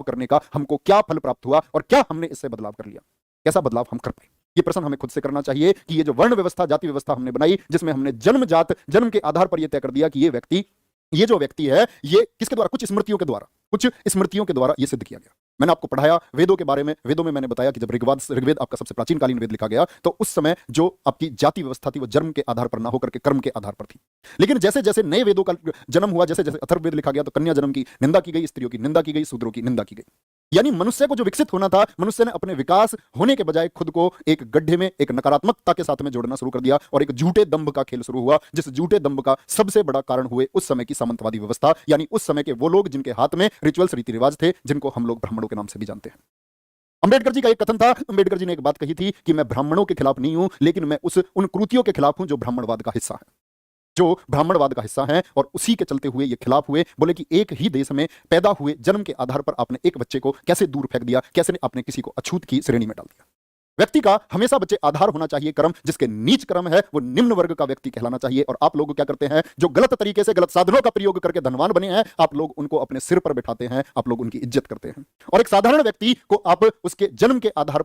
करने का हमको क्या फल प्राप्त हुआ और क्या हमने इससे बदलाव कर लिया, कैसा बदलाव हम कर पाए। ये प्रश्न हमें खुद से करना चाहिए कि ये जो वर्ण व्यवस्था, जाति व्यवस्था हमने बनाई, जिसमें हमने जन्म के आधार पर यह तय कर दिया कि ये जो व्यक्ति है, ये किसके द्वारा, कुछ स्मृतियों के द्वारा ये सिद्ध किया गया। मैंने आपको पढ़ाया वेदों के बारे में। वेदों में मैंने बताया कि जब ऋग्वेद आपका सबसे प्राचीन कालीन वेद लिखा गया, तो उस समय जो आपकी जाति व्यवस्था थी वो जन्म के आधार पर ना होकर के कर्म के आधार पर थी। लेकिन जैसे जैसे नए वेदों का जन्म हुआ, जैसे जैसे अथर्ववेद लिखा गया, तो कन्या जन्म की निंदा की गई, स्त्रियों की निंदा की गई, शूद्रों की निंदा की गई। यानी मनुष्य को जो विकसित होना था, मनुष्य ने अपने विकास होने के बजाय खुद को एक गड्ढे में, एक नकारात्मकता के साथ में जोड़ना शुरू कर दिया और एक झूठे दंभ का खेल शुरू हुआ, जिस झूठे दंभ का सबसे बड़ा कारण हुए उस समय की सामंतवादी व्यवस्था, यानी उस समय के वो लोग जिनके हाथ में रिचुअल्स, रीति रिवाज थे, जिनको हम लोग ब्राह्मणों के नाम से भी जानते हैं। अंबेडकर जी का एक कथन था। अंबेडकर जी ने एक बात कही थी कि मैं ब्राह्मणों के खिलाफ नहीं हूं, लेकिन मैं उन कृतियों के खिलाफ हूं जो ब्राह्मणवाद का हिस्सा है, और उसी के चलते हुए ये खिलाफ हुए। बोले कि एक ही देश में पैदा हुए जन्म के आधार पर आपने एक बच्चे को कैसे दूर फेंक दिया, कैसे आपने किसी को अछूत की श्रेणी में डाल दिया। व्यक्ति का हमेशा बच्चे आधार होना चाहिए कर्म, जिसके नीच कर्म है वो निम्न वर्ग का व्यक्ति कहलाना चाहिए। और आप लोग क्या करते हैं, जो गलत तरीके से, गलत साधनों का प्रयोग करके धनवान बने हैं, आप लोग उनको अपने सिर पर बैठाते हैं, आप लोग उनकी इज्जत करते हैं। और एक साधारण व्यक्ति को आप उसके जन्म के आधार